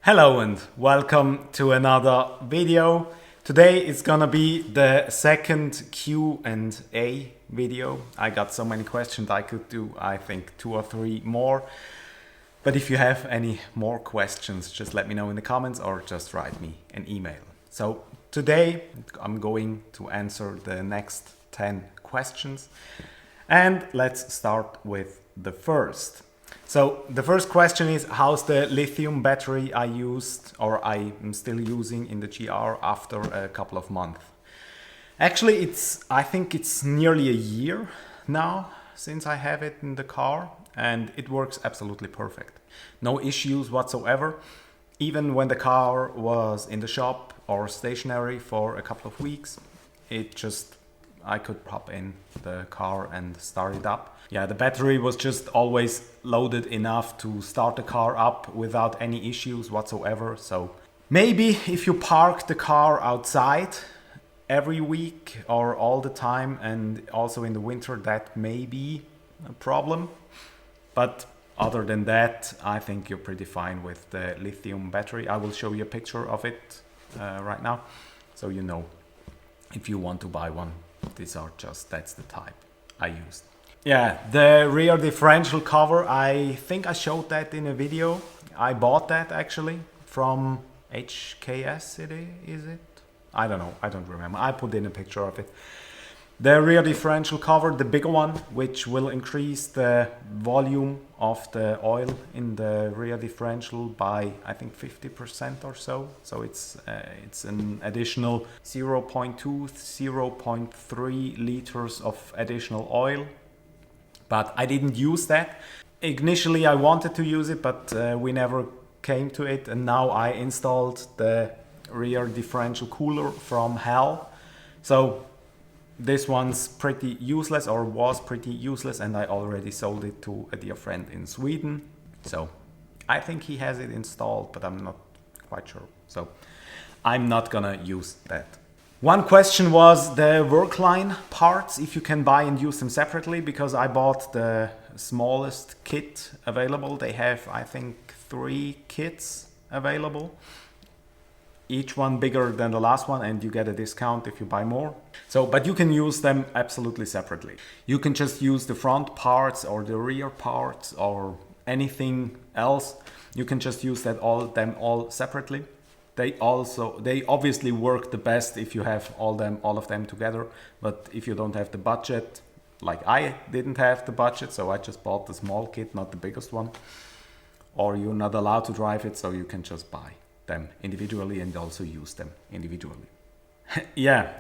Hello and welcome to another video. Today is gonna be the second Q&A video. I got so many questions I could do, I think 2 or 3 more. But if you have any more questions, just let me know in the comments or just write me an email. So today I'm going to answer the next 10 questions. And let's start with the first. So the first question is, how's the lithium battery I used or I am still using in the GR after a couple of months? Actually, I think it's nearly a year now since I have it in the car and it works absolutely perfect. No issues whatsoever. Even when the car was in the shop or stationary for a couple of weeks, I could pop in the car and start it up. Yeah, the battery was just always loaded enough to start the car up without any issues whatsoever. So maybe if you park the car outside every week or all the time and also in the winter, that may be a problem. But other than that, I think you're pretty fine with the lithium battery. I will show you a picture of it right now, so you know if you want to buy one. That's the type I used. Yeah, the rear differential cover, I think I showed that in a video. I bought that actually from HKS, is it? I don't know, I don't remember. I put in a picture of it. The rear differential cover, the bigger one, which will increase the volume of the oil in the rear differential by, I think, 50% or so. So it's an additional 0.2, 0.3 liters of additional oil. But I didn't use that. Initially, I wanted to use it, but we never came to it. And now I installed the rear differential cooler from HAL. So this one's pretty useless, or was pretty useless, and I already sold it to a dear friend in Sweden. So I think he has it installed, but I'm not quite sure. So I'm not gonna use that. One question was the Workline parts, if you can buy and use them separately, because I bought the smallest kit available. They have, I think, 3 kits available. Each one bigger than the last one, and you get a discount if you buy more. So, but you can use them absolutely separately. You can just use the front parts or the rear parts or anything else. You can just use them all separately. They obviously work the best if you have all of them together. But if you don't have the budget, like I didn't have the budget, so I just bought the small kit, not the biggest one. Or you're not allowed to drive it, so you can just buy them individually and also use them individually. Yeah,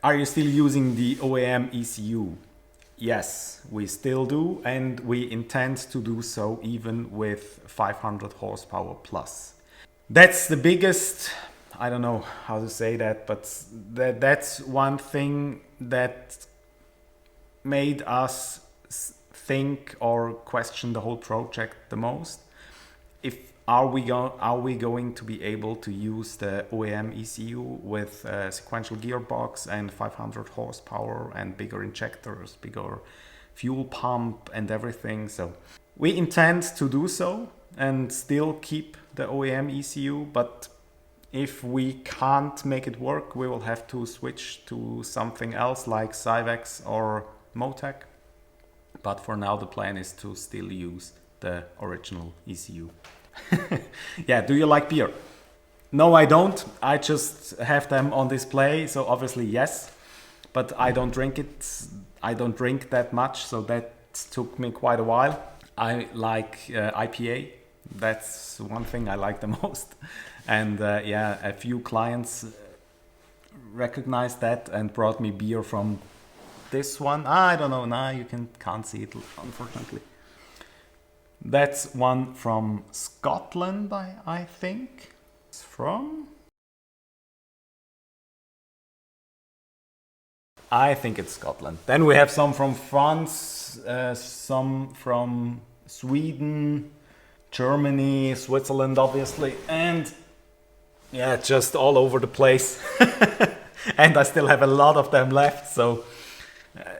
are you still using the OEM ECU? Yes, we still do, and we intend to do so even with 500 horsepower plus. That's the biggest, I don't know how to say that, but that's one thing that made us think or question the whole project the most. Are we going to be able to use the OEM ECU with a sequential gearbox and 500 horsepower and bigger injectors, bigger fuel pump and everything? So we intend to do so and still keep the OEM ECU, but if we can't make it work, we will have to switch to something else like Syvex or Motec. But for now, the plan is to still use the original ECU. Yeah, do you like beer? No, I don't. I just have them on display, so obviously yes. But I don't drink it. I don't drink that much, so that took me quite a while. I like IPA. That's one thing I like the most. And yeah, a few clients recognized that and brought me beer from this one. I don't know, now you can't see it, unfortunately. That's one from Scotland, I think. It's from? I think it's Scotland. Then we have some from France, some from Sweden, Germany, Switzerland, obviously, and yeah, just all over the place. And I still have a lot of them left, so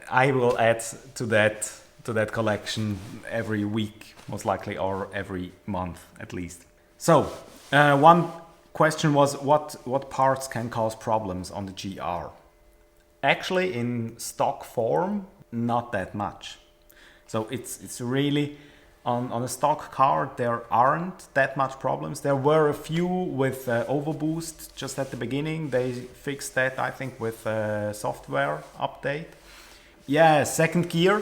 I will add to that collection every week, most likely, or every month at least. So one question was what parts can cause problems on the GR? Actually, in stock form, not that much. So it's really on a stock car there aren't that much problems. There were a few with overboost just at the beginning. They fixed that, I think, with a software update. Yeah, second gear.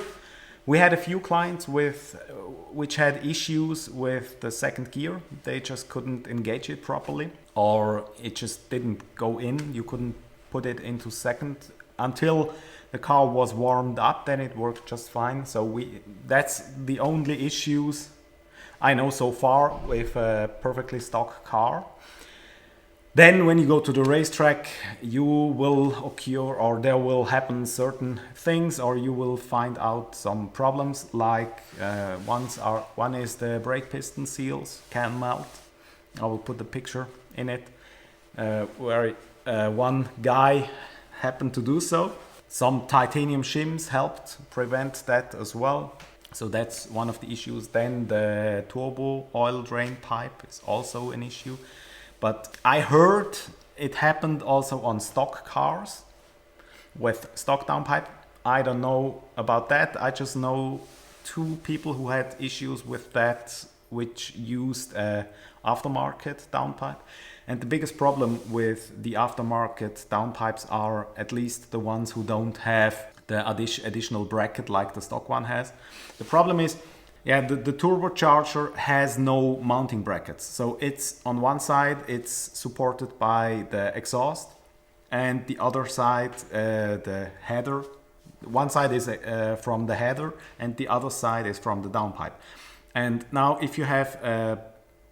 We had a few clients which had issues with the second gear. They just couldn't engage it properly, or it just didn't go in. You couldn't put it into second until the car was warmed up. Then it worked just fine. So that's the only issues I know so far with a perfectly stock car. Then when you go to the racetrack, you will occur, or there will happen certain things, or you will find out some problems, like one is the brake piston seals can melt. I will put the picture in it where one guy happened to do so. Some titanium shims helped prevent that as well. So that's one of the issues. Then the turbo oil drain pipe is also an issue. But I heard it happened also on stock cars with stock downpipe. I don't know about that. I just know two people who had issues with that, which used a aftermarket downpipe. And the biggest problem with the aftermarket downpipes are at least the ones who don't have the additional bracket like the stock one has. The problem is, yeah, the turbocharger has no mounting brackets. So it's on one side, it's supported by the exhaust, and the other side, the header. One side is from the header, and the other side is from the downpipe. And now if you have a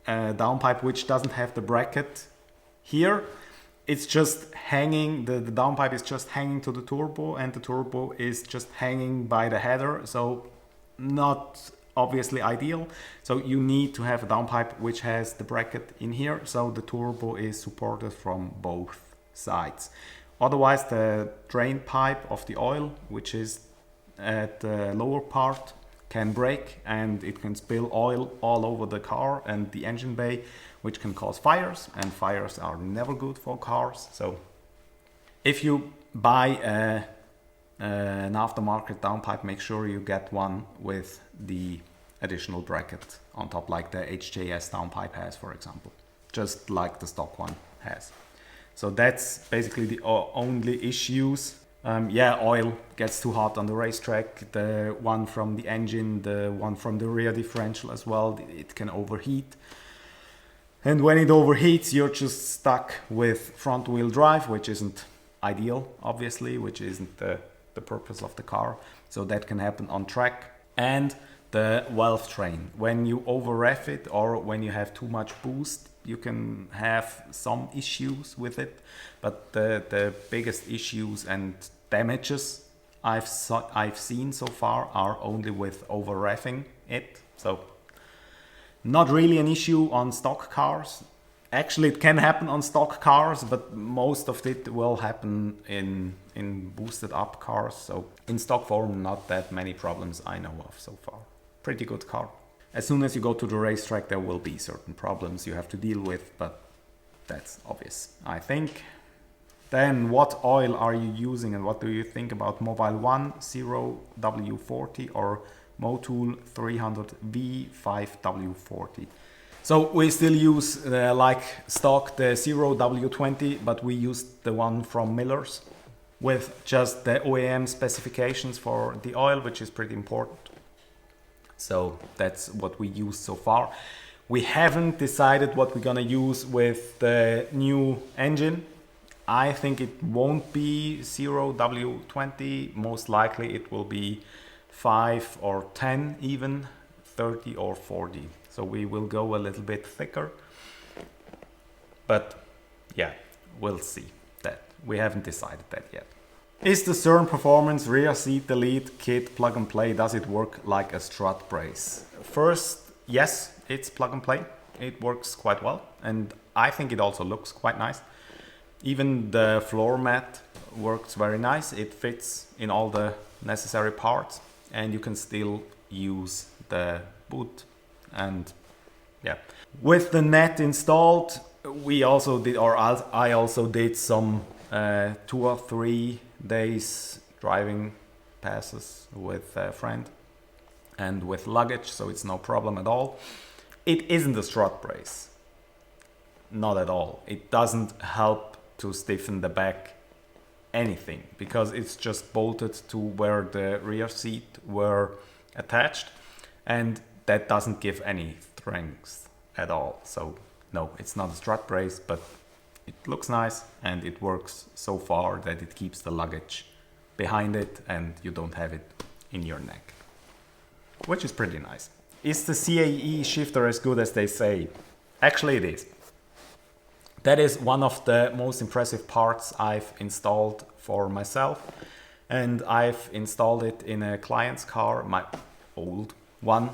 downpipe which doesn't have the bracket here, it's just hanging, the downpipe is just hanging to the turbo, and the turbo is just hanging by the header. So not obviously ideal. So you need to have a downpipe which has the bracket in here, so the turbo is supported from both sides. Otherwise the drain pipe of the oil, which is at the lower part, can break, and it can spill oil all over the car and the engine bay, which can cause fires, and fires are never good for cars. So if you buy an aftermarket downpipe, make sure you get one with the additional bracket on top, like the HJS downpipe has, for example, just like the stock one has. So that's basically the only issues. Yeah, oil gets too hot on the racetrack, the one from the engine, the one from the rear differential as well, it can overheat. And when it overheats, you're just stuck with front wheel drive, which isn't ideal, obviously, which isn't the purpose of the car. So that can happen on track. And the Valvetrain, when you overrev it or when you have too much boost, you can have some issues with it. But the biggest issues and damages I've seen so far are only with overreving it. So not really an issue on stock cars. Actually, it can happen on stock cars, but most of it will happen in boosted up cars. So in stock form, not that many problems I know of so far. Pretty good car. As soon as you go to the racetrack, there will be certain problems you have to deal with, but that's obvious, I think. Then what oil are you using, and what do you think about Mobil 1 0W40 or Motul 300V 5W40? So we still use like stock the 0W20, but we used the one from Miller's with just the OEM specifications for the oil, which is pretty important. So that's what we use so far. We haven't decided what we're gonna use with the new engine. I think it won't be 0W20, most likely it will be 5 or 10 even, 30 or 40. So we will go a little bit thicker, but yeah, we'll see that. We haven't decided that yet. Is the CERN Performance rear seat delete kit plug and play, does it work like a strut brace? First, yes, it's plug and play. It works quite well, and I think it also looks quite nice. Even the floor mat works very nice. It fits in all the necessary parts, and you can still use the boot. And yeah, With the net installed, we also did, or I also did some 2 or 3 days driving passes with a friend and with luggage, so it's no problem at all. It isn't a strut brace, not at all. It doesn't help to stiffen the back anything, because it's just bolted to where the rear seat were attached, and that doesn't give any strength at all. So no, it's not a strut brace, but it looks nice and it works so far that it keeps the luggage behind it and you don't have it in your neck, which is pretty nice. Is the CAE shifter as good as they say? Actually it is. That is one of the most impressive parts I've installed for myself, and I've installed it in a client's car, my old one,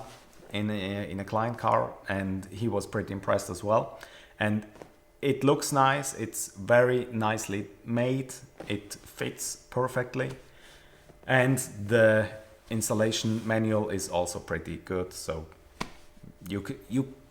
in a client car, and he was pretty impressed as well. And it looks nice, it's very nicely made, it fits perfectly, and the installation manual is also pretty good, so you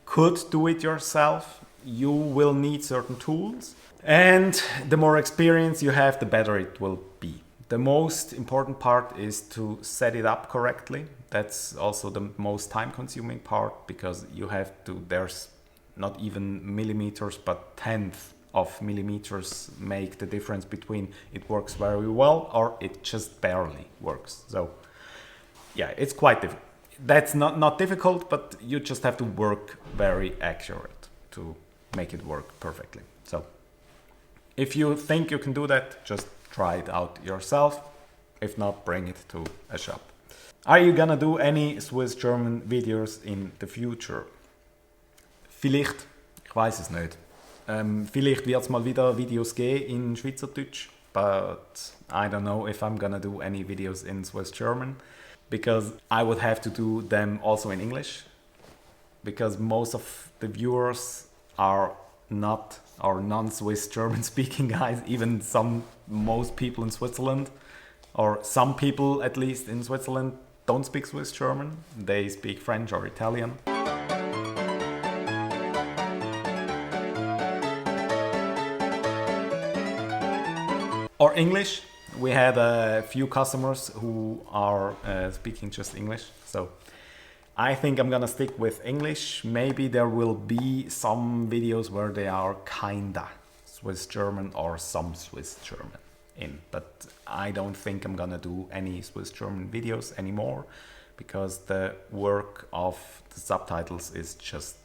could do it yourself. You will need certain tools, and the more experience you have, the better it will be. The most important part is to set it up correctly. That's also the most time-consuming part, because you have to, there's not even millimeters, but tenths of millimeters make the difference between it works very well or it just barely works. So yeah, it's quite difficult. That's not difficult, but you just have to work very accurate to make it work perfectly. So if you think you can do that, just try it out yourself. If not, bring it to a shop. Are you gonna do any Swiss-German videos in the future? Vielleicht, ich weiß es nicht. Vielleicht wird es mal wieder Videos geben in Schweizerdeutsch, but I don't know if I'm gonna do any videos in Swiss-German, because I would have to do them also in English, because most of the viewers are not or non-Swiss German speaking guys, even most people in Switzerland, or some people at least in Switzerland, don't speak Swiss German, they speak French or Italian. Or English. We had a few customers who are speaking just English, so I think I'm gonna stick with English. Maybe there will be some videos where they are kinda Swiss German or some Swiss German in, but I don't think I'm gonna do any Swiss German videos anymore, because the work of the subtitles is just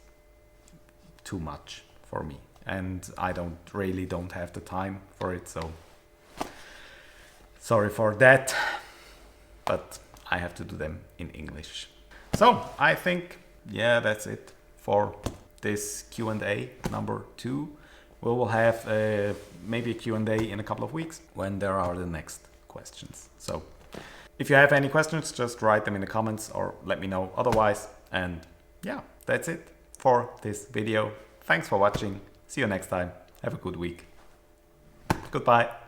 too much for me, and I really don't have the time for it, so sorry for that, but I have to do them in English. So I think, yeah, that's it for this Q&A number 2. We will have maybe a Q&A in a couple of weeks when there are the next questions. So if you have any questions, just write them in the comments or let me know otherwise. And yeah, that's it for this video. Thanks for watching. See you next time. Have a good week. Goodbye.